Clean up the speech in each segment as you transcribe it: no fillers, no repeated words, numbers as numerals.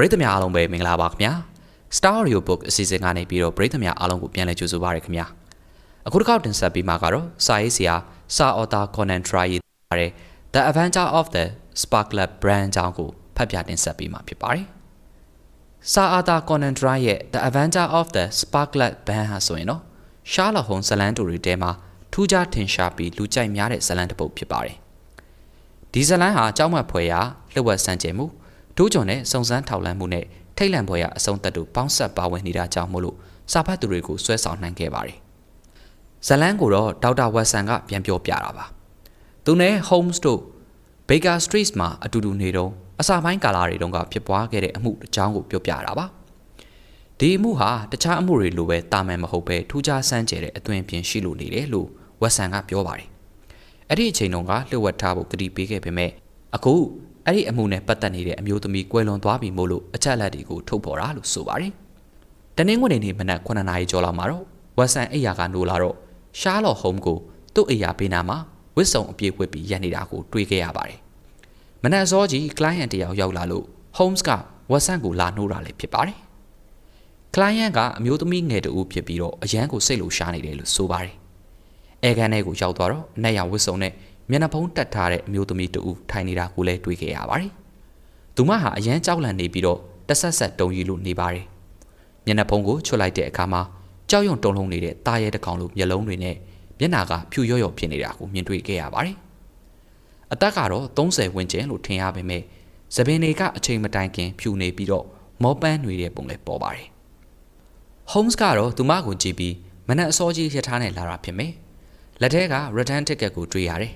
ရိသတ်များအားလုံးပဲမင်္ဂလာပါခင်ဗျာ Star Audio Book အစီအစဉ်ကနေပြီးတော့ပရိသတ်များအားလုံးကိုပြန်လည်ကြိုဆိုပါရခင်ဗျာအခုတစ်ခေါက်တင်ဆက်ပေးမှာကတော့စာရေးဆရာစာအော်သာ Conan Doyle ရေးထားတဲ့ The Adventure of the Sparklet Brand အကြောင်းကိုဖတ်ပြတင်ဆက်ပေးမှာဖြစ်ပါတယ်စာအော်သာ Conan Doyle ရဲ့ The Adventure of the Sparklet Brand ဟာဆိုရင်တော့ Sherlock Holmes ဇာတ်လမ်းတိုတွေထဲမှာထူးခြားထင်ရှားပြီးလူကြိုက်များတဲ့ဇာတ်လမ်းတစ်ပုဒ်ဖြစ်ပါတယ်ဒီဇာတ်လမ်းဟာအကြောင်းမှတ်ဖွယ်ရာလှုပ်ဝက်စံကျင်မှုဒိုးကြော်နဲ့စုံစမ်းထောက်လှမ်းမှုနဲ့ထိတ်လန့်ဖွယ်ရာအဆုံးသတ်တို့ပေါင်းဆက်ပါဝင်နေတာကြောင့်မို့လို့စာဖတ်သူတွေကိုဆွဲဆောင်နိုင်ခဲ့ပါတယ်ဇာတ်လမ်းကိုတော့ဒေါက်တာဝက်ဆန်ကပြန်ပြောပြတာပါသူနဲ့ Holmes တို့ Baker Street မှာအတူတူနေတော့အစာပိုင်းကာလတွေတုန်းကဖြစ်ပွားခဲ့တဲ့အမှုအကြောင်းကိုပြောပြတာပါဒီအမှုဟာတခြားအမှုတွေလိုပဲတာမန်မဟုတ်ပဲထူးခြားဆန်းကျယ်တဲ့အသွင်ပြင်ရှိလို့နေတယ်လို့ဝက်ဆန်ကပြောပါတယ်အဲ့ဒီအချိန်တုန်းကလှုပ်ဝက်ထားဖို့ကတိပေးခဲ့ပေမဲ့အခုအဲ့ဒီအမှုနဲ့ပတ်သက်နေတဲ့အမျိုးသမီးကွယ်လွန်သွားပြီမို့လို့အချက်အလက်တွေကိုထုတ်ဖော်တာလို့ဆိုပါတယ်တနင်္ဂနွေနေ့မနက်9:00 နာရီကျော်လောက်မှာတော့ဝက်ဆန်အိယာကနိုးလာတော့ရှားလော့ဟုံးကိုသူ့အိယာဘေးနားမှာဝစ်စုံအပြည့်ဝစ်ပြီးရပ်နေတာကိုတွေ့ခဲ့ရပါတယ်မနက်စောကြီး client တယောက်ရောက်လာလို့ Holmes ကဝက်ဆန်ကိုလာနှိုးတာလည်းဖြစ်ပါတယ် client ကအမျိုးသမီးငယ်တူဖြစ်ပြီးတော့အရန်ကိုစိတ်လိုရှားနေတယ်လို့ဆိုပါတယ်အဲကန်ထဲကိုရောက်သွားတော့အနက်ရောင်ဝစ်စုံနဲ့မျက်နှာဖုံးတက်ထားတဲ့အမျိုးသမီးတူထိုင်နေတာကိုလည်းတွေ့ခဲ့ရပါတယ်သူမဟာအရန်ကြောက်လန့်နေပြီးတော့တဆက်ဆက်တုံရီလို့နေပါတယ်မျက်နှာဖုံးကိုချွတ်လိုက်တဲ့အခါမှာကြောက်ရွံ့တုန်လှုပ်နေတဲ့တာရဲတစ်ကောင်လိုမျက်လုံးတွေနဲ့မျက်နှာကဖြူရော့ရော့ဖြစ်နေတာကိုမြင်တွေ့ခဲ့ရပါတယ်အသက်ကတော့30ဝန်းကျင်လို့ထင်ရပေမဲ့သပင်တွေကအချိန်မတိုင်ခင်ဖြူနေပြီးတော့မောပန်းနေတဲ့ပုံလည်းပေါ်ပါတယ် Holmes ကတော့သူမကိုကြည့်ပြီးမနက်အစောကြီးရထားနဲ့လာတာဖြစ်မယ်လက်ထဲက return ticket ကိုတွေ့ရတယ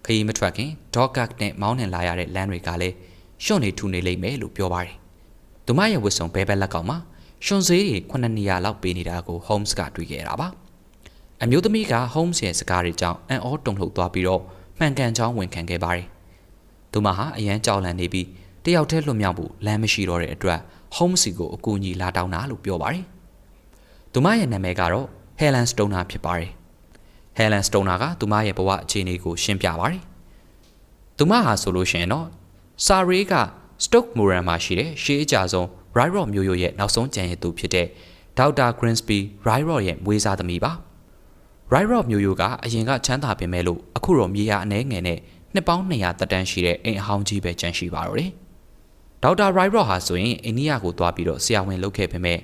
်ခရီးမထွက်ခင် Dogart နဲ့မောင်းနှင်လာရတဲ့လမ်းတွေကလည်းရှွန့်နေထူနေလိမ့်မယ်လို့ပြောပါတယ်သူမရဲ့ဝတ်စုံဘဲဘက်လက်ကောင်မှာရှွန့်စေးတွေ9နေရာလောက်ပေးနေတာကို Holmes ကတွေ့ခဲ့တာပါအမျိုးသမီးက Holmes ရဲ့စကားတွေကြောင့်အံ့ဩတုန်လှုပ်သွားပြီးတော့မှန်ကန်ကြောင်းဝန်ခံခဲ့ပါတယ်သူမဟာအရန်ကြောက်လန့်နေပြီးတယောက်တည်းလွတ်မြောက်ဖို့လမ်းမရှိတော့တဲ့အတွက် Holmes ကိုအကူအညီလာတောင်းတာလို့ပြောပါတယ်သူမရဲ့နာမည်ကတော့ Helen Stoner ဖြစ်ပါတယ်Helen Stoner ကသူမရဲ့ဘဝအခြေအနေကိုရှင်းပြပါတယ်။သူမဟာဆိုလို့ရှိရင်တော့စာရေးက Stoke Moran မှာရှိတဲ့ရှေးအကြဆုံး Ryrod မျိုးရိုးရဲ့နောက်ဆုံးကျန်ရည်သူဖြစ်တဲ့ Dr. Grimsby Ryrod ရဲ့မွေးစားသမီးပါ။ Ryrod မျိုးရိုးကအရင်ကချမ်းသာပင်မဲ့လို့အခုတော့မြေယာအနှဲငယ်နဲ့နှစ်ပေါင်း200သက်တမ်းရှိတဲ့အိမ်အဟောင်းကြီးပဲကျန်ရှိပါတော့တယ်။ Dr. Ryrod ဟာဆိုရင်အိန္ဒိယကိုသွားပြီးတော့ဆရာဝန်လုပ်ခဲ့ပေမဲ့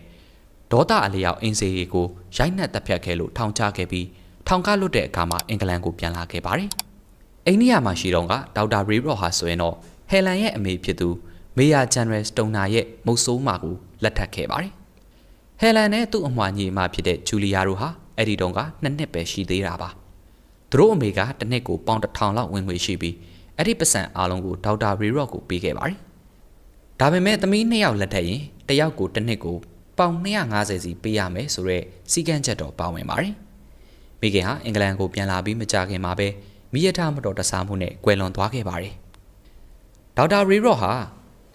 ဒေါသအလျောက်အင်းစေရီကိုရိုက်နှက်တပ်ဖြတ်ခဲ့လို့ထောင်ချခဲ့ပြီးထောင်ကလွတ်တဲ့အခါမှာအင်္ဂလန်ကိုပြန်လာခဲ့ပါတယ်။အိန္ဒိယမှာရှိတော့ကဒေါက်တာရီရော့ဟာဆိုရင်တော့ဟယ်လန်ရဲ့အမေဖြစ်သူမေယာဂျန်နယ်စတိုနာရဲ့မုတ်ဆိုးမကိုလက်ထပ်ခဲ့ပါတယ်။ဟယ်လန်နဲ့သူ့အမွှာညီမဖြစ်တဲ့ဂျူလီယာတို့ဟာအဲ့ဒီတုန်းက2နှစ်ပဲရှိသေးတာပါ။သူတို့အမေကတစ်နှစ်ကိုပေါင်1000လောက်ဝင်ငွေရှိပြီးအဲ့ဒီပတ်စံအားလုံးကိုဒေါက်တာရီရော့ကိုပေးခဲ့ပါတယ်။ဒါပေမဲ့သမီး2ယောက်လက်ထပ်ရင်တစ်ယောက်ကိုတစ်နှစ်ကိုပေါင်250စီပေးရမယ်ဆိုတော့စီကန်းချက်တော့ပါဝင်ပါတယ်။မိခင်ဟာအင်္ဂလန်ကိုပြန်လာပြီးမကြာခင်မှာပဲမိရထားမတော်တဆမှုနဲ့ကွယ်လွန်သွားခဲ့ပါတယ်။ဒေါက်တာရီရော့ဟာ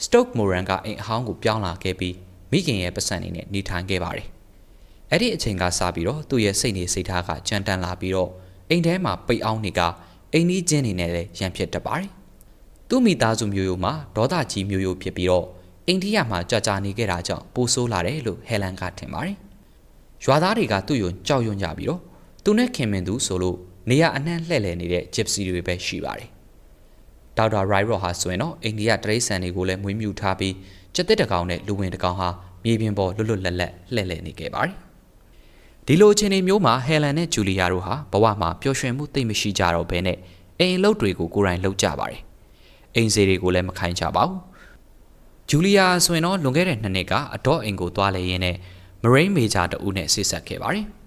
Stoke Moran ကအိမ်အဟောင်းကိုပြောင်းလာခဲ့ပြီးမိခင်ရဲ့ပတ်စံနေနဲ့နေထိုင်ခဲ့ပါတယ်။အဲ့ဒီအချိန်ကစပြီးတော့သူ့ရဲ့စိတ်နေစိတ်ထားကကြမ်းတမ်းလာပြီးတော့အိမ်ထဲမှာပိတ်အောင်နေကအိမ်ကြီးချင်းနေနဲ့လည်းရန်ဖြစ်တတ်ပါတယ်။သူ့မိသားစုမျိုးရိုးမှာဒေါသကြီးမျိုးရိုးဖြစ်ပြီးတော့အိန္ဒိယမှာကြာနေခဲ့တာကြောင့်ပိုဆိုးလာတယ်လို့ဟယ်လန်ကထင်ပါတယ်။ရွာသားတွေကသူ့ကိုကြောက်ရွံ့ကြပြီးတော့သူနဲ့ခင်မင်သူဆိုလို့နေရအနှံ့လှဲ့လည်နေတဲ့ဂျစ်စီတွေပဲရှိပါတယ်။ဒေါက်တာရိုက်ရော့ဟာဆိုရင်တော့အိန္ဒိယတရိတ်ဆန်တွေကိုလည်းမွေးမြူထားပြီးကျက်တစ်တကောင်နဲ့လူဝင်တကောင်ဟာမြေပြင်ပေါ်လွတ်လွတ်လပ်လပ်လှဲ့လည်နေခဲ့ပါတယ်။ဒီလိုအခြေအနေမျိုးမှာဟယ်လန်နဲ့ဂျူလီယာတို့ဟာဘဝမှာပျော်ရွှင်မှုသိမ့်မရှိကြတော့ဘဲနဲ့အိမ်အလုပ်တွေကိုကိုယ်တိုင်လုပ်ကြပါတယ်။အိမ်စေတွေကိုလည်းမခိုင်းကြပါဘူး။ဂျူလီယာဆိုရင်တော့လွန်ခဲ့တဲ့2နှစ်ကအတော့အိမ်ကိုသွားလေရင်းနဲ့မရိန်းမေဂျာတဦးနဲ့ဆိတ်ဆက်ခဲ့ပါတယ်။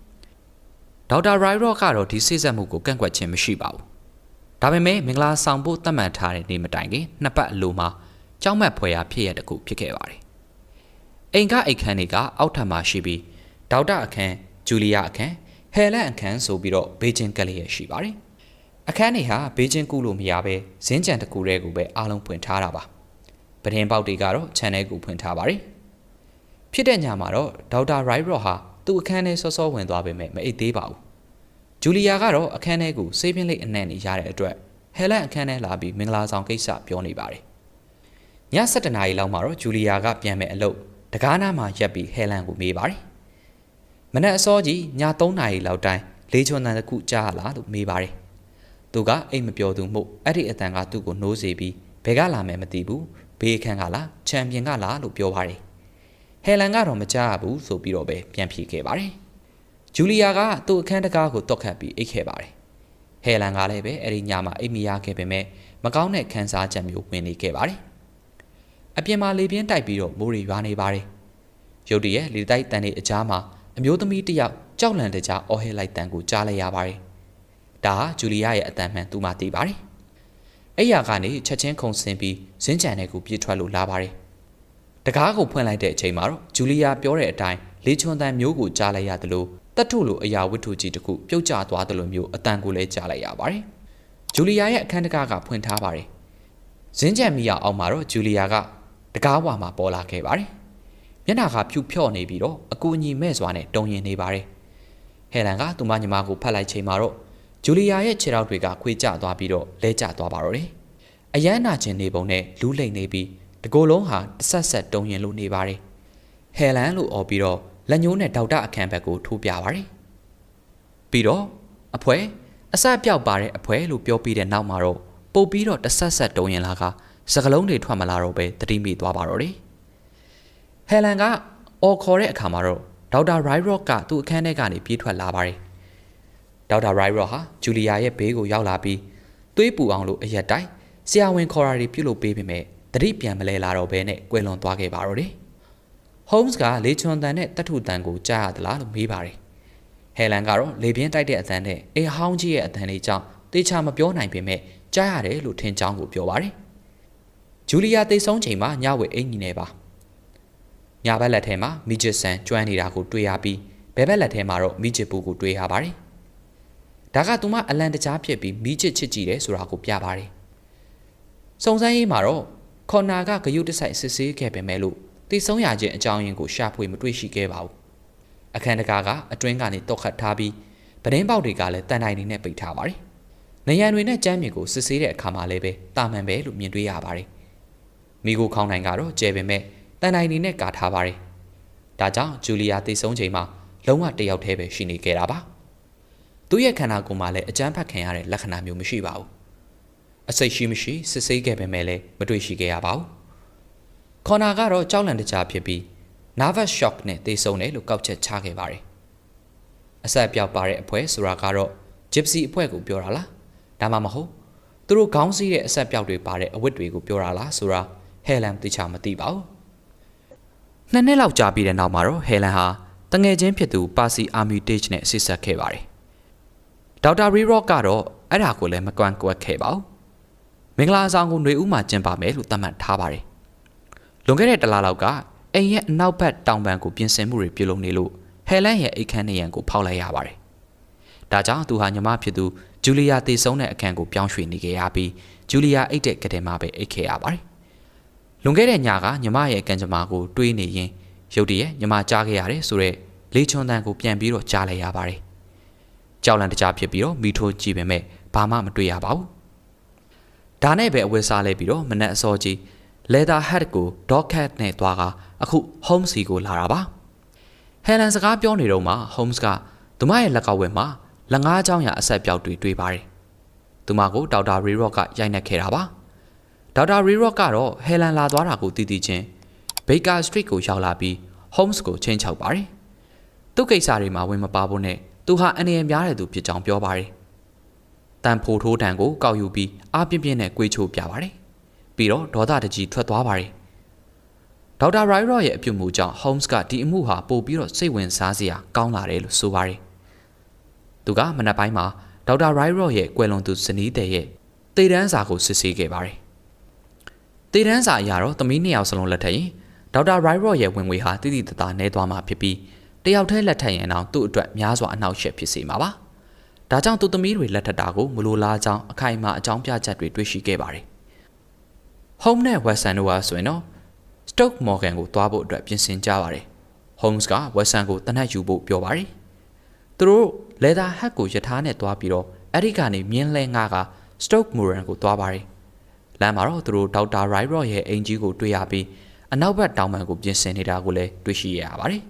ဒေါက်တာရိုက်ရော့ကတော့ဒီစိတ်ဆက်မှုကိုကန့်ကွက်ခြင်းမရှိပါဘူး။ဒါပေမဲ့မင်္ဂလာဆောင်ဖို့သတ်မှတ်ထားတဲ့နေ့မတိုင်ခင်နှစ်ပတ်အလိုမှာကြောက်မက်ဖွယ်ရာဖြစ်ရတခုဖြစ်ခဲ့ပါတယ်။အိမ်ကအိတ်ခမ်းတွေကအောက်ထပ်မှာရှိပြီးဒေါက်တာအခန်းဂျူလီယာအခန်းဟယ်လန်အခန်းဆိုပြီးတော့ဘေးချင်းကလေးရရှိပါတယ်။အခန်းတွေဟာဘေးချင်းကူးလို့မရပဲဇင်းကြံတစ်ခုတည်းကိုပဲအားလုံးဖွင့်ထားတာပါ။ပဒင်းပေါက်တွေကတော့ခြံထဲကိုဖွင့်ထားပါတယ်။ဖြစ်တဲ့ညမှာတော့ဒေါက်တာရိုက်ရော့ဟာသူ့အခန်းထဲစောစောဝင်သွားပေမဲ့မအိပ်သေးပါဘူး။ဂျူလီယာကတော့အခန်းထဲကိုဆေးပြင်းလေးအနှံ့နေရတဲ့အတွက်ဟယ်လန်အခန်းထဲလာပြီးမင်္ဂလာဆောင်ကိစ္စပြောနေပါတယ်။ ည7 နာရီလောက်မှာတော့ဂျူလီယာကပြန်မဲ့အလုပ်တကားနားမှာရက်ပြီးဟဲလန်ကိုမေးပါတယ်မနက်အစောကြီးည3 နာရီလောက်တိုင်းလေးချွန်တန်တစ်ခုကြားလာလို့မေးပါတယ်သူကအိတ်မပြောသူမို့အဲ့ဒီအတန်ကသူ့ကိုနှိုးစေပြီးဘယ်ကလာမယ်မသိဘူးဘေးအခန်းကလားချန်ပီယံကလားလို့ပြောပါတယ်ဟဲလန်ကတော့မကြားဘူးဆိုပြီးတော့ပဲပြန်ဖြေခဲ့ပါတယ်ဂျူလီယာကသူ့အခန်းတကားကိုတွက်ခတ်ပြီးအိတ်ခဲ့ပါတယ်ဟဲလန်ကလည်းပဲအဲ့ဒီညမှာအိတ်မရခဲ့ပေမဲ့မကောင်းတဲ့ခံစားချက်မျိုးဝင်နေခဲ့ပါတယ်အပြင်မှာလေပြင်းတိုက်ပြီးတော့မိုးရီရွာနေပါတယ်ရုတ်တရက်လေတိုက်တန်တွေအကြားမှာအမျိုးသမီးတစ်ယောက်ကြောက်လန့်တကြားအော်ဟဲလိုက်တန်ကိုကြားလိုက်ရပါတယ်ဒါဟာဂျူလီယာရဲ့အတန်မှန်သူမှသိပါတယ်အဲ့ရကနေချက်ချင်းခုန်ဆင်းပြီးဇင်းကြံတဲ့ကိုပြေးထွက်လို့လာပါတယ်တကားကိုဖွင့်လိုက်တဲ့အချိန်မှာတော့ဂျူလီယာပြောတဲ့အတိုင်းလေချွန်တန်မျိုးကိုကြားလိုက်ရတယ်လို့တတ်ထုလိုအရာဝတ္ထုကြီးတစ်ခုပြုတ်ကျသွားတယ်လို့မျိုးအတန်ကိုလည်းကြားလိုက်ရပါတယ်ဂျူလီယာရဲ့အခန်းတကားကဖွင့်ထားပါတယ်ဇင်းကြံမိရအောင်မှာတော့ဂျူလီယာကတကားဝါမှာပေါ်လာခဲ့ပါတယ်မျက်နှာကဖြူဖြော့နေပြီးတော့အကူအညီမဲ့စွာနဲ့တုံရင်နေပါတယ်ဟဲလန်ကသူမညီမကိုဖတ်လိုက်ချိန်မှာတော့ဂျူလီယာရဲ့ခြေထောက်တွေကခွေကျသွားပြီးတော့လဲကျသွားပါတော့တယ်အယမ်းနာကျင်နေပုံနဲ့လူးလိမ့်နေပြီးတကိုယ်လုံးဟာတဆက်ဆက်တုံရင်လို့နေပါတယ်ဟဲလန်လို့អော်ပြီးတော့လက်ညှိုးနဲ့ဒေါက်တာအခန်းဘက်ကိုထိုးပြပါတယ်ပြီးတော့အဖွဲအစပြောက်ပါတဲ့အဖွဲလို့ပြောပြီးတဲ့နောက်မှာတော့ပုတ်ပြီးတော့တဆက်ဆက်တုံရင်လာကစကလုံးတွေထွက်မလာတော့ပဲတတိမိသွားပါတော့တယ်ဟဲလန်ကအော်ခေါ်တဲ့အခါမှာတော့ဒေါက်တာရိုက်ရော့ကသူ့အခန်းထဲကနေပြေးထွက်လာပါတယ်ဒေါက်တာရိုက်ရော့ဟာဂျူလီယာရဲ့ဘေးကိုရောက်လာပြီးသွေးပူအောင်လို့အရက်တိုက်ဆရာဝန်ခေါ်ရာတွေပြုတ်လို့ပေးပေမဲ့တတိပြန်မလဲလာတော့ဘဲနဲ့ကွယ်လွန်သွားခဲ့ပါတော့တယ်။ Holmes ကလေချွန်တန်နဲ့တတ်ထုတန်ကိုကြားရသလားလို့မေးပါတယ်။ဟဲလန်ကတော့လေပြင်းတိုက်တဲ့အတန်နဲ့အေဟောင်းကြီးရဲ့အတန်လေးကြောင့်တေချာမပြောနိုင်ပေမဲ့ကြားရတယ်လို့ထင်ကြောင်းကိုပြောပါတယ်။ဂျူလီယာတိတ်ဆုံးချိန်မှာညဝဲအင်ကြီးနေပါ။ညဘက်လက်ထဲမှာမီဂျစ်ဆန်ကျွမ်းနေတာကိုတွေ့ရပြီးဘဲဘက်လက်ထဲမှာတော့မီဂျစ်ပူကိုတွေ့ရပါတယ်။ဒါကသူမအလန်တကြားဖြစ်ပြီးမီဂျစ်ချစ်ကြည့်တယ်ဆိုတာကိုပြပါတယ်။စုံစမ်းရေးမှာတော့ခေါ်နာကဂယုတဆိုင်စစ်ဆေးခဲ့ပေမဲ့လို့တိတ်ဆုံးရခြင်းအကြောင်းရင်းကိုရှာဖွေမတွေ့ရှိခဲ့ပါဘူး။အခန်းတကာကအတွင်းကနေတုတ်ခတ်ထားပြီးပဒင်းပေါက်တွေကလည်းတန်တိုင်တွေနဲ့ပိတ်ထားပါတယ်။နေရန်တွေနဲ့ကြမ်းမြေကိုစစ်ဆေးတဲ့အခါမှာလည်းပဲတာမန်ပဲလို့မြင်တွေ့ရပါတယ်။မိကိုခေါင်းနိုင်ကတော့ကျဲပေမဲ့တန်တိုင်တွေနဲ့ကာထားပါတယ်။ဒါကြောင့်ဂျူလီယာတိတ်ဆုံးချိန်မှာလုံးဝတယောက်တည်းပဲရှိနေခဲ့တာပါ။သူ့ရဲ့ခန္ဓာကိုယ်မှာလည်းအကြမ်းဖက်ခံရတဲ့လက္ခဏာမျိုးမရှိပါဘူး။အစိတ်ရှိမရှိစစ်ဆေးခဲ့ပေမဲ့လည်းမတွေ့ရှိခဲ့ရပါဘူး။ခေါ်နာကတော့ကြောက်လန့်တကြားဖြစ်ပြီး nervous shock နဲ့သေဆုံးတယ်လို့ကောက်ချက်ချခဲ့ပါတယ်။အဆက်ပြောက်ပါတဲ့အဖွဲဆိုတာကတော့ gypsy အဖွဲကိုပြောတာလား။ဒါမှမဟုတ်သူတို့ခေါင်းစည်းတဲ့အဆက်ပြောက်တွေပါတဲ့အဝတ်တွေကိုပြောတာလားဆိုတာဟဲလန်သိချာမသိပါဘူး။နှစ်နှစ်လောက်ကြာပြီးတဲ့နောက်မှာတော့ဟဲလန်ဟာတငယ်ချင်းဖြစ်သူပါစီအာမီတေ့ချ်နဲ့ဆက်ဆက်ခဲ့ပါတယ်။ဒေါက်တာရီရော့ကတော့အဲ့ဒါကိုလည်းမကွမ်းကွက်ခဲ့ပါဘူး။မင်္ဂလာဆောင်ကိုຫນွေဦးမှာကျင်းပမယ်လို့သတ်မှတ်ထားပါတယ်။လွန်ခဲ့တဲ့တလလောက်ကအိမ်ရဲ့အနောက်ဘက်တောင်ပံကိုပြင်ဆင်မှုတွေပြုလုပ်နေလို့ဟဲလန်ရဲ့အိတ်ခမ်းနေရန်ကိုဖောက်လိုက်ရပါတယ်။ဒါကြောင့်သူဟာညီမဖြစ်သူဂျူလီယာတေဆုံးတဲ့အခန်းကိုပြောင်းရွှေ့နေခဲ့ရပြီးဂျူလီယာအိတ်တဲ့ကတဲ့မှာပဲအိတ်ခဲ့ရပါတယ်။လွန်ခဲ့တဲ့ညကညီမရဲ့ကံကြမ္မာကိုတွေးနေရင်ရုတ်တရက်ညီမကြားခဲ့ရတယ်ဆိုတော့လေချွန်တန်ကိုပြန်ပြီးတော့ကြားလိုက်ရပါတယ်။ကြောက်လန့်တကြားဖြစ်ပြီးတော့မိထိုးကြည့်ပေမဲ့ဘာမှမတွေ့ရပါဘူး။ဒါနဲ့ပဲအဝတ်စားလဲပြီးတော့မနက်အစောကြီးleather hat ကို dog cat နဲ့တွားကအခု Holmes စီကိုလာတာပါဟဲလန်စကားပြောနေတော့မှ Holmes ကသူမရဲ့လက်ကဝက်မှာလက်ငါးချောင်းရအဆက်ပြောက်တွေတွေ့ပါတယ်သူမကိုဒေါက်တာရီရော့ကရိုက်နှက်ခဲ့တာပါဒေါက်တာရီရော့ကတော့ဟဲလန်လာသွားတာကိုသိသိချင်း Baker Street ကိုရောက်လာပြီး Holmes ကိုချင်းချောက်ပါတယ်သူ့ကိစ္စတွေမှာဝင်မပါဖို့နဲ့သူဟာအနေရများတဲ့သူဖြစ်ကြောင်းပြောပါတယ်တန်ဖိုထိုးတန်ကိုကောက်ယူပြီးအားပြင်းပြင်းနဲ့ကြွေးချိုးပြပါတယ်ပြီးတော့ဒေါသတကြီးထွက်သွားပါတယ်ဒေါက်တာရိုင်ရော့ရဲ့အပြုအမူကြောင့် Holmes ကဒီအမှုဟာပို့ပြီးတော့စိတ်ဝင်စားစရာကောင်းလာတယ်လို့ဆိုပါတယ်သူကမနက်ပိုင်းမှာဒေါက်တာရိုင်ရော့ရဲ့ကွယ်လွန်သူဇနီးတဲ့ရဲ့တေတန်းစာကိုစစ်ဆေးခဲ့ပါတယ်တေတန်းစာအရတော့သမီးနှစ်ယောက်စလုံးလက်ထက်ရင်ဒေါက်တာရိုင်ရော့ရဲ့ဝင်ငွေဟာတိတိတသားနည်းသွားမှာဖြစ်ပြီးတယောက်တည်းလက်ထက်ရင်တော့သူ့အတွက်များစွာအနှောက်အယှက်ဖြစ်စေမှာပါဒါကြောင့်သူသမီးတွေလက်ထက်တာကိုမလိုလားကြောင်းအခိုင်အမာအကြောင်းပြချက်တွေတွေ့ရှိခဲ့ပါတယ်Home နဲ့ Watson တို့ဟာဆိုရင်တော့ Stoke Morgan ကိုသွားဖို့အတွက်ပြင်ဆင်ကြပါတယ်။ Holmes က Watson ကိုတနက်ယူဖို့ပြောပါတယ်။သူတို့ leather hat ကိုယထာနဲ့သွားပြီးတော့အဲ့ဒီကနေမြင်းလဲငါက Stoke Moran ကိုသွားပါတယ် လမ်းမှာတော့သူတို့ဒေါက်တာရိုက်ရော့ရဲ့အိမ်ကြီးကိုတွေ့ရပြီးအနောက်ဘက်တောင်ပံကိုပြင်ဆင်နေတာကိုလည်းတွေ့ရှိရပါတယ်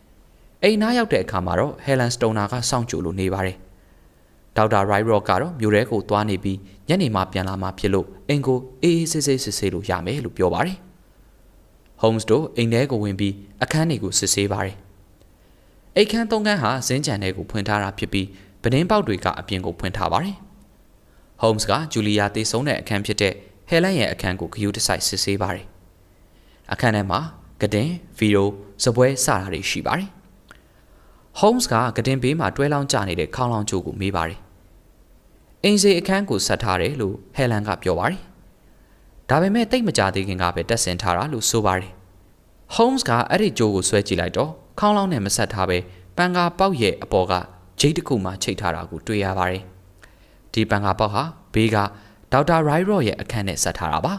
။အိမ်နားရောက်တဲ့အခါမှာတော့ဟယ်လန်စတိုနာကစောင့်ကြိုလို့နေပါတယ်။ဒေါက်တာရိုက်ရော့ကတော့မြို့ထဲကိုသွားနေပြီးညနေမှပြန်လာမှဖြစ်လို့အိမ်ကိုအေးအေးဆေးဆေးစစ်ဆေးလို့ရမယ်လို့ပြောပါတယ်။ Holmes တို့အိမ်ထဲကိုဝင်ပြီးအခန်းတွေကိုစစ်ဆေးပါတယ်။အိမ်ခန်း၃ခန်းဟာဇင်းကြံတွေကိုဖွင့်ထားတာဖြစ်ပြီးပတင်းပေါက်တွေကအပြင်ကိုဖွင့်ထားပါတယ်။ Holmes ကဂျူလီယာတေဆုံးတဲ့အခန်းဖြစ်တဲ့ဟယ်လန်ရဲ့အခန်းကိုဂရုတစိုက်စစ်ဆေးပါတယ်။အခန်းထဲမှာကတင်ဗီရိုစပွဲစတာတွေရှိပါတယ်။ Holmes ကကတင်ဘေးမှာတွဲလောင်းကျနေတဲ့ခေါင်းလောင်းကျိုးကိုမေးပါတယ်။အင်စီအခန်းကိုဆက်ထားတယ်လို့ဟယ်လန်ကပြောပါတယ်။ဒါပေမဲ့တိတ်မကြသေးခင်ကပဲတက်ဆင်ထားတာလို့ဆိုပါတယ်။ Holmes ကအဲ့ဒီကျိုးကိုဆွဲကြည့်လိုက်တော့ခေါင်းလောင်းနဲ့မဆက်ထားပဲပန်ကာပေါက်ရဲ့အပေါ်ကဂျိတ်တစ်ခုမှချိတ်ထားတာကိုတွေ့ရပါတယ်။ဒီပန်ကာပေါက်ဟာဘေးကဒေါက်တာရိုက်ရော့ရဲ့အခန်းနဲ့ဆက်ထားတာပါ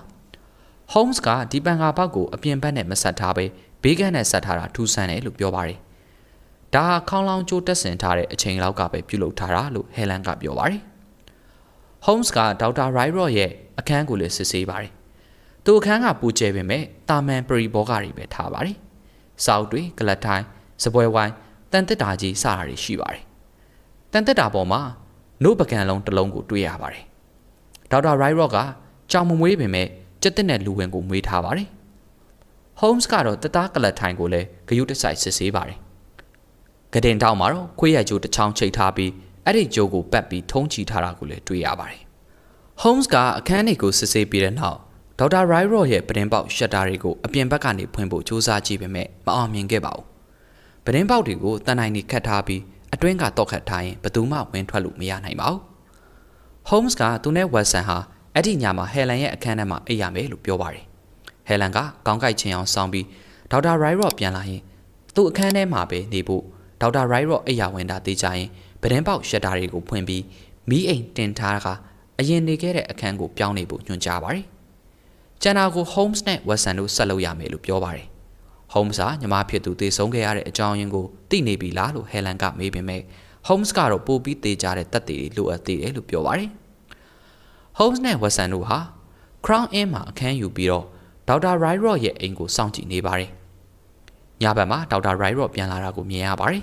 ။ Holmes ကဒီပန်ကာပေါက်ကိုအပြင်ဘက်နဲ့မဆက်ထားပဲဘေးကန်းနဲ့ဆက်ထားတာထူးဆန်းတယ်လို့ပြောပါတယ်။ဒါဟာခေါင်းလောင်းကျိုးတက်ဆင်ထားတဲ့အချိန်လောက်ကပဲပြုလုပ်ထားတာလို့ဟယ်လန်ကပြောပါတယ်။ Holmes ကဒေါက်တာရိုက်ရော့ရဲ့အခန်းကိုလည်းစစ်ဆေးပါတယ်။သူအခန်းကပူကျဲပေမဲ့တာမန်ပရီဘောကတွေပဲထားပါတယ်။စောက်တွေကလတ်ထိုင်းစပွဲဝိုင်းတန်တစ်တာကြီးစတာတွေရှိပါတယ်။တန်တစ်တာပေါ်မှာနို့ပကံလုံးတစ်လုံးကိုတွေ့ရပါတယ်။ဒေါက်တာရိုက်ရော့ကကြောင်မမွေးပေမဲ့ကြက်တက်နဲ့လူဝင်ကိုမွေးထားပါတယ်။ Holmes ကတော့တသားကလတ်ထိုင်းကိုလည်းဂရုတစိုက်စစ်ဆေးပါတယ်။ကတင်တောက်မှာတော့ခွေးရကျိုးတစ်ချောင်းချိတ်ထားပြီးအဲ့ဒီကျိုးကိုပတ်ပြီးထုံးချီထားတာကိုလည်းတွေ့ရပါတယ်။ Holmes ကအခန်းထဲကိုစစ်ဆေးပြီးတဲ့နောက်ဒေါက်တာရိုက်ရော့ရဲ့ပတင်းပေါက်ရှက်တာတွေကိုအပြင်ဘက်ကနေဖွင့်ဖို့စူးစမ်းကြည့်ပေမဲ့မအောင်မြင်ခဲ့ပါဘူး။ပတင်းပေါက်တွေကိုတန်တိုင်းနေခတ်ထားပြီးအတွင်းကတော့ခတ်ထားရင်ဘယ်သူမှဝင်ထွက်လို့မရနိုင်ပါဘူး။ Holmes ကသူနဲ့ဝက်ဆန်ဟာအဲ့ဒီညမှာဟယ်လန်ရဲ့အခန်းထဲမှာအိပ်ရမယ်လို့ပြောပါတယ်။ဟယ်လန်ကကောင်းကိုက်ချင်အောင်ဆောင်ပြီးဒေါက်တာရိုက်ရော့ပြန်လာရင်သူ့အခန်းထဲမှာပဲနေဖို့ဒေါက်တာရိုက်ရော့အိပ်ရဝင်တာသိကြရင်ပတင်းပေါက်ရှက်တာတွေကိုဖွင့်ပြီးမီးအိမ်တင်ထားကအရင်နေခဲ့တဲ့အခန်းကိုပြောင်းနေဖို့ညွှန်ကြားပါတယ်။ကျန်တာကို Holmes နဲ့ Watson တို့ဆက်လုပ်ရမယ်လို့ပြောပါတယ်။ Holmes ကညီမဖြစ်သူတေဆုံးခဲ့ရတဲ့အကြောင်းရင်းကိုသိနေပြီလားလို့ Helen ကမေးပေမဲ့ Holmes ကတော့ပိုပြီးသေးကြတဲ့သက်သေတွေလိုအပ်သေးတယ်လို့ပြောပါတယ်။ Holmes နဲ့ Watson တို့ဟာ Crown Inn မှာအခန်းယူပြီးတော့ဒေါက်တာရိုက်ရော့ရဲ့အိမ်ကိုစောင့်ကြည့်နေပါတယ်။ညဘက်မှာဒေါက်တာရိုက်ရော့ပြန်လာတာကိုမြင်ရပါတယ်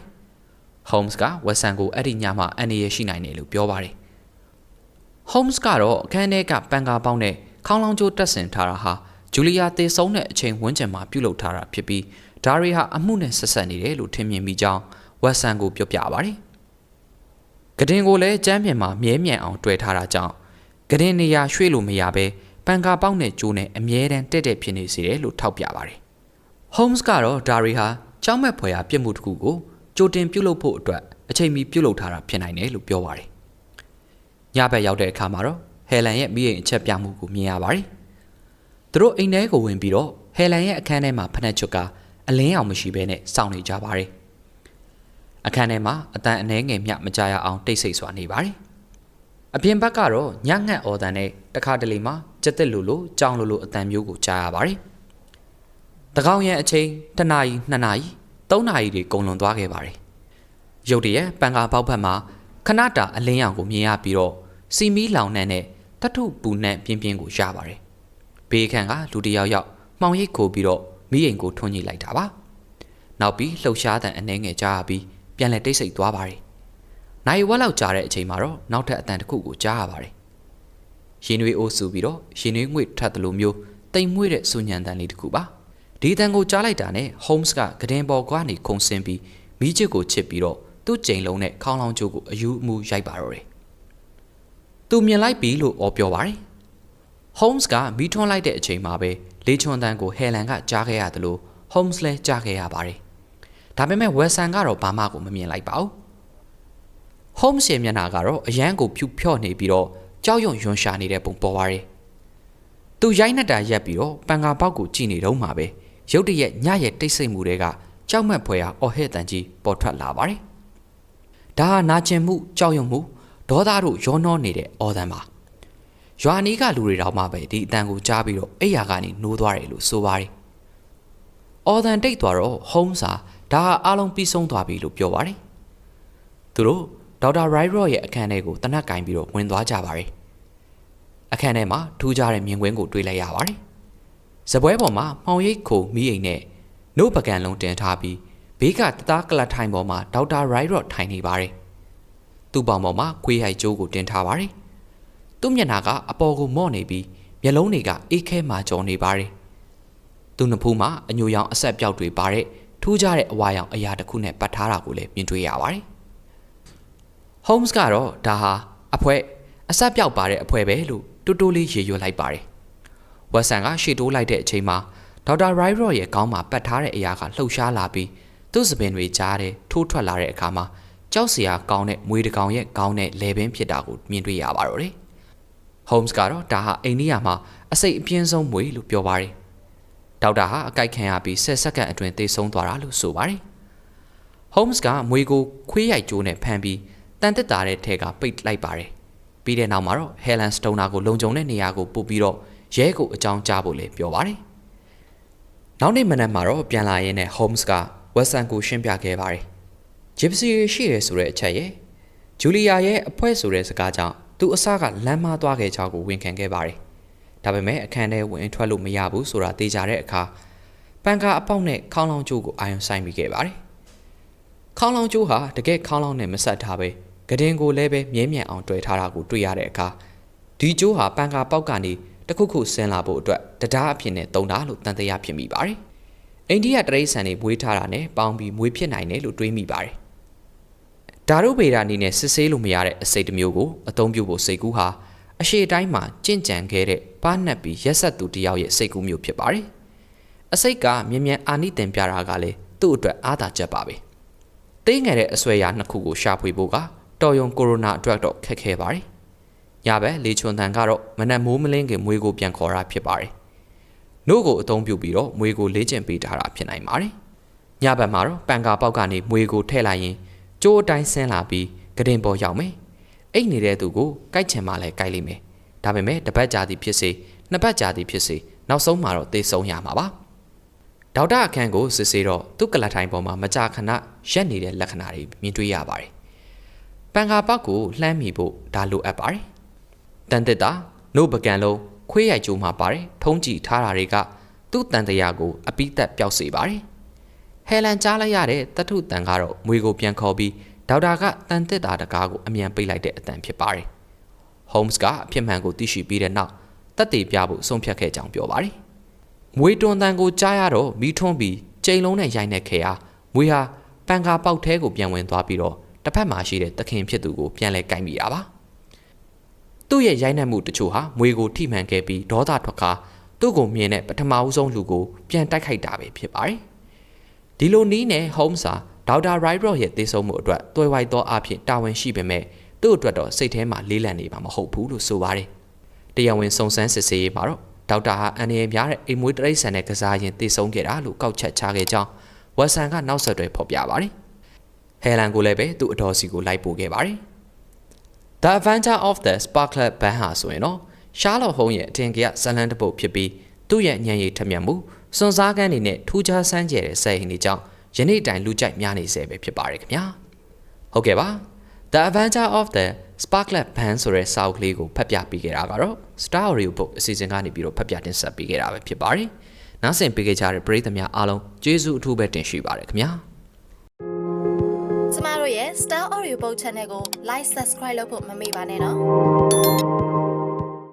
။ Holmes က Watson ကိုအဲ့ဒီညမှာအန္တရာယ်ရှိနိုင်တယ်လို့ပြောပါတယ်။ Holmes ကတော့အခန်းထဲကပန်ကာပေါက်နဲ့ခေါင်းလောင်းကျိုးတက်ဆင်ထားတာဟာဂျူလီယာသေဆုံးတဲ့အချိန်ဝန်းကျင်မှာပြုလုပ်ထားတာဖြစ်ပြီးဒါရီဟာအမှုနဲ့ဆက်ဆက်နေတယ်လို့ထင်မြင်မိကြောင်းဝက်ဆန်ကိုပြောပြပါတယ်။ကတင်ကိုလည်းကျမ်းပြင်မှာမြဲမြံအောင်တွေ့ထားတာကြောင့်ကတင်နေရာရွှေ့လို့မရဘဲပန်ကာပေါက်နဲ့ကျိုးနဲ့အမြဲတမ်းတက်တက်ဖြစ်နေစေတယ်လို့ထောက်ပြပါတယ်။ Holmes ကတော့ဒါရီဟာကြောက်မဲ့ဖွယ်ရာပြစ်မှုတစ်ခုကိုကြိုတင်ပြုလုပ်ဖို့အတွက်အချိန်မီပြုလုပ်ထားတာဖြစ်နိုင်တယ်လို့ပြောပါတယ်။ညဘက်ရောက်တဲ့အခါမှာတော့ဟယ်လန်ရဲ့မိအိမ်အချက်ပြမှုကိုမြင်ရပါတယ်။သူတို့အိမ်ထဲကိုဝင်ပြီးတော့ဟယ်လန်ရဲ့အခန်းထဲမှာဖနှက်ချွတ်ကအလင်းအောင်မရှိဘဲနဲ့စောင့်နေကြပါတယ်။အခန်းထဲမှာအတန်အနှဲငယ်မျှမကြရအောင်တိတ်ဆိတ်စွာနေပါတယ်။အပြင်ဘက်ကတော့ညငှက်အော်တန်နဲ့တခါတလေမှာကြက်တက်လိုကြောင်လိုအတန်မျိုးကိုကြားရပါတယ်။တကောင်ရဲ့အချိန်1နာရီ2နာရီ3နာရီတွေကုန်လွန်သွားခဲ့ပါတယ်။ရုတ်တရက်ပန်ကာပေါက်ဖက်မှာခဏတာအလင်းရောင်ကိုမြင်ရပြီးတော့စီမီလောင်နှံနဲ့တထုပူနှံပြင်းပြင်းကိုရပါတယ်။ဘေးခန့်ကလူတယောက်ယောက်မှောင်ရိပ်ခိုပြီးတော့မိအိမ်ကိုထွန်းညှိလိုက်တာပါ။နောက်ပြီးလှုပ်ရှားတဲ့အနှဲငယ်ကြားရပြီးပြန်လည်တိတ်ဆိတ်သွားပါတယ်။နိုင်ဝက်လောက်ကြာတဲ့အချိန်မှာတော့နောက်ထပ်အတန်တစ်ခုကိုကြားရပါတယ်။ရင်နွေးအိုးဆူပြီးတော့ရင်နွေးငွေ့ထပ်တယ်လို့မျိုးတိမ်မွေ့တဲ့ဆူညံတန်လေးတစ်ခုပါ။ဒီတန်ကိုကြားလိုက်တာနဲ့ Holmes ကကတင်ပေါ်ကနေခုန်ဆင်းပြီးမိချစ်ကိုချစ်ပြီးတော့သူ့ကြိမ်လုံးနဲ့ခေါင်းလောင်းကျိုးကိုအယူအမူရိုက်ပါတော့တယ်။သူမြင်လိုက်ပြီလို့ပြောပါတယ်။ Holmes ကမီးထွန်းလိုက်တဲ့အချိန်မှာပဲလေချွန်တန်ကိုဟယ်လန်ကကြားခဲ့ရတယ်လို့ Holmes လည်းကြားခဲ့ရပါတယ်။ဒါပေမဲ့ Watson ကတော့ဘာမှကိုမမြင်လိုက်ပါဘူး။ Holmes ရဲ့မျက်နှာကတော့အရန်ကိုဖြူဖြော့နေပြီးတော့ကြောက်ရွံ့ယွန်ရှာနေတဲ့ပုံပေါ်ပါတယ်။သူရိုက်နှက်တာရက်ပြီးတော့ပန်ကာပေါက်ကိုကြည့်နေတော့မှပဲရုတ်တရက်ညရဲ့တိတ်ဆိတ်မှုတွေကကြောက်မက်ဖွယ်ရာအော်ဟစ်တန်ကြီးပေါ်ထွက်လာပါတယ်။ဒါဟာနာကျင်မှုကြောက်ရွံ့မှုဒေါသတို့ရောနှောနေတဲ့အော်တန်ပါ။ရွာနီးကလူတွေတောင်မှပဲဒီအတန်ကိုကြားပြီးတော့အိယာကနေနိုးသွားတယ်လို့ဆိုပါတယ်။အော်တန်တိတ်သွားတော့ Holmes ဟာဒါဟာအားလုံးပြီးဆုံးသွားပြီလို့ပြောပါတယ်။သူတို့ဒေါက်တာရိုက်ရော့ရဲ့အခန်းထဲကိုတနက်ကင်ပြီးတော့ဝင်သွားကြပါတယ်။ အခန်းထဲမှာထူးခြားတဲ့မြင်ကွင်းကိုတွေ့လိုက်ရပါတယ်။ဇပွဲပေါ်မှာမှောင်ရိပ်ခိုမီးအိမ်နဲ့နို့ပကံလုံးတင်ထားပြီးဘေးကတသားကလတ်ထိုင်ပေါ်မှာဒေါက်တာရိုက်ရော့ထိုင်နေပါတယ်။သူ့ပေါင်ပေါ်မှာခွေးဟိုက်ကျိုးကိုတင်ထားပါတယ်။သူ့မျက်နှာကအပေါ်ကိုမော့နေပြီးမျက်လုံးတွေကအေးခဲမှကြော်နေပါတယ်။သူ့နှဖူးမှာအညိုရောင်အဆက်ပြောက်တွေပါတဲ့ထူးခြားတဲ့အဝါရောင်အရာတစ်ခုနဲ့ပတ်ထားတာကိုလည်းမြင်တွေ့ရပါတယ်။ Holmes ကတော့ဒါဟာအဆက်ပြောက်ပါတဲ့အဖွဲပဲလို့တူတူလေးရေရွတ်လိုက်ပါတယ်။ဝက်ဆန်ကရှေ့တိုးလိုက်တဲ့အချိန်မှာဒေါက်တာရိုက်ရော့ရဲ့ခေါင်းမှာပတ်ထားတဲ့အရာကလှုပ်ရှားလာပြီးသူ့စပင်တွေကြားထဲထိုးထွက်လာတဲ့အခါမှာကြောက်စရာကောင်းတဲ့မွေတစ်ကောင်ရဲ့ခေါင်းနဲ့လေပင်ဖြစ်တာကိုမြင်တွေ့ရပါတော့တယ်။ Holmes ကတော့ဒါဟာအိန္ဒိယမှာအစိတ်အပြင်းဆုံးမွေလို့ပြောပါတယ်။ဒေါက်တာဟာအကိုက်ခံရပြီး10စက္ကန့်အတွင်းသေဆုံးသွားတာလို့ဆိုပါတယ်။ Holmes ကမွေကိုခွေးရိုက်ကြိုးနဲ့ဖမ်းပြီးတန်တက်တာတဲ့ထဲကပိတ်လိုက်ပါတယ်။ပြီးတဲ့နောက်မှာတော့ Helen Stoner ကိုလုံခြုံတဲ့နေရာကိုပို့ပြီးတော့ရဲကိုအကြောင်းကြားဖို့လည်းပြောပါတယ်။နောက်နေ့မနက်မှာတော့ပြန်လာရင်းနဲ့ Holmes ကဝက်ဆန်ကိုရှင်းပြခဲ့ပါတယ်။ Gypsy ရှိရဲဆိုတဲ့အချက်ရဲ့ဂျူလီယာရဲ့အဖွဲဆိုတဲ့စကားကြောင့်သူအစကလမ်းမသွားခဲ့ကြောင်းကိုဝန်ခံခဲ့ပါတယ်။ဒါပေမဲ့အခန်းထဲဝင်ထွက်လို့မရဘူးဆိုတာသိကြတဲ့အခါပန်ကာအပေါက်နဲ့ခေါင်းလောင်းကျိုးကိုအာရုံစိုက်မိခဲ့ပါတယ်။ခေါင်းလောင်းကျိုးဟာတကယ်ခေါင်းလောင်းနဲ့မဆက်ထားပဲကဒင်ကိုလည်းပဲမြဲမြံအောင်တွေ့ထားတာကိုတွေ့ရတဲ့အခါဒီကျိုးဟာပန်ကာပေါက်ကနေတခုခုဆင်းလာဖို့အတွက်တရားအဖြစ်နဲ့တုံတာလို့တန်တရားဖြစ်မိပါတယ်။အိန္ဒိယတရိษံတွေမွေးထားတာနဲ့ပေါင်းပြီးမွေးဖြစ်နိုင်တယ်လို့တွေးမိပါတယ်။ဓာတုဗေဒအနေနဲ့စစ်ဆေးလို့မရတဲ့အစိတ်တစ်မျိုးကိုအသုံးပြုဖို့စိတ်ကူးဟာအရှေ့တိုင်းမှာကြင့်ကြံခဲ့တဲ့ပါးနှက်ပြီးရက်ဆက်သူတယောက်ရဲ့စိတ်ကူးမျိုးဖြစ်ပါတယ်။အစိတ်ကမြ мян အာနိသင်ပြတာကလည်းသူ့အတွက်အားသာချက်ပါပဲ။သေးငယ်တဲ့အဆွဲရနှစ်ခုကိုရှာဖွေဖို့ကတော်ယုံကိုရိုနာအတွက်တော့ခက်ခဲပါတယ်။ညဘက်လေချွန်တန်ကတော့မနက်မိုးမလင်းခင်မွေးကိုပြန်ခေါ်တာဖြစ်ပါတယ်။နို့ကိုအသုံးပြုပြီးတော့မွေးကိုလေ့ကျင့်ပေးထားတာဖြစ်နိုင်ပါတယ်။ညဘက်မှာတော့ပန်ကာပေါက်ကနေမွေးကိုထည့်လိုက်ရင်ကျိုးအတိုင်းဆင်းလာပြီးကဒင်ပေါ်ရောက်မယ်။အိတ်နေတဲ့သူကိုကိုက်ချင်မှလည်းကိုက်လိမ့်မယ်။ဒါပေမဲ့တစ်ပတ်ကြာသည်ဖြစ်စေနှစ်ပတ်ကြာသည်ဖြစ်စေနောက်ဆုံးမှာတော့သေဆုံးရမှာပါ။ဒေါက်တာအခန်းကိုစစ်ဆေးတော့သူ့ကလတ်ထိုင်ပေါ်မှာမကြာခဏရက်နေတဲ့လက္ခဏာတွေမြင်တွေ့ရပါတယ်။ပန်ကာပေါက်ကိုလှမ်းမိဖို့ဒါလိုအပ်ပါတယ်။တန်တက်တာနို့ပကံလုံးခွေးရိုက်ကျိုးမှာပါတယ်ထုံးကြည့်ထားတာတွေကသူ့တန်တရားကိုအပိသက်ပျောက်စေပါတယ်။ဟဲလန်ကြားလိုက်ရတဲ့တထုတန်ကတော့မွေကိုပြန်ခေါ်ပြီးဒေါက်တာကတန်တက်တာတကားကိုအမြန်ပိတ်လိုက်တဲ့အတန်ဖြစ်ပါတယ်။ Holmes ကအဖြစ်မှန်ကိုသိရှိပြီးတဲ့နောက်တက်တည်ပြဖို့ဆုံးဖြတ်ခဲ့ကြောင်းပြောပါတယ်။မွေတွန်တန်ကိုကြားရတော့မိထွန်းပြီးကြိမ်လုံးနဲ့ရိုက်နှက်ခဲ့ရာမွေဟာပန်ကာပေါက်ထဲကိုပြန်ဝင်သွားပြီးတော့တစ်ဖက်မှာရှိတဲ့သခင်ဖြစ်သူကိုပြန်လဲကိုက်မိတာပါ။သူ့ရဲ့ရိုက်နှက်မှုတချို့ဟာမွေကိုထိမှန်ခဲ့ပြီးဒေါသထွက်ခါသူ့ကိုမြင်တဲ့ပထမဦးဆုံးလူကိုပြန်တိုက်ခိုက်တာပဲဖြစ်ပါတယ်။ဒီလိုနည်းနဲ့ Holmes ဟာဒေါက်တာရိုက်ရော့ရဲ့သေဆုံးမှုအတွက်တွဲဝိုက်သောအဖြစ်တာဝန်ရှိပေမဲ့သူ့အတွက်တော့စိတ်ထဲမှာလေးလံနေမှာမဟုတ်ဘူးလို့ဆိုပါတယ်။တရားဝင်စုံစမ်းစစ်ဆေးရေးမှာတော့ဒေါက်တာဟာအန်ရည်များတဲ့အိမ်မွေးတရိษံနဲ့ကစားရင်သေဆုံးခဲ့တာလို့ကောက်ချက်ချခဲ့ကြောင်းဝက်ဆန်ကနောက်ဆက်တွဲဖော်ပြပါတယ်။ဟဲလန်ကိုလည်းပဲသူ့အတော်စီကိုလိုက်ပို့ခဲ့ပါတယ်။ The Adventure of the Sparklet Band ဟာဆိုရင်တော့ရှားလော့ဟုံးရဲ့အထင်ကြီးဇလန်တပုတ်ဖြစ်ပြီးသူ့ရဲ့ဉာဏ်ရည်ထက်မြက်မှုစွန်စားကန်းတွေနဲ့ထူးခြားဆန်းကျယ်တဲ့စိတ်ဟန်တွေကြောင့်ယနေ့တိုင်လူကြိုက်များနေစေပဲဖြစ်ပါတယ်ခင်ဗျာ။ဟုတ်ကဲ့ပါ။ The Adventure of the Sparklet Band ဆိုတဲ့စာအုပ်ကလေးကိုဖတ်ပြပေးခဲ့တာကတော့ Star Audio Book အစီအစဉ်ကနေပြီးတော့ဖတ်ပြတင်ဆက်ပေးခဲ့တာပဲဖြစ်ပါတယ်။နောက်ဆက်ပေးခဲ့ကြတဲ့ပရိသတ်များအားလုံးကျေးဇူးအထူးပဲတင်ရှိပါတယ်ခင်ဗျာ။ ကျမတို့ရဲ့ Star Audio Book Channel ကို Like Subscribe လုပ်ဖို့မမေ့ပါနဲ့နော်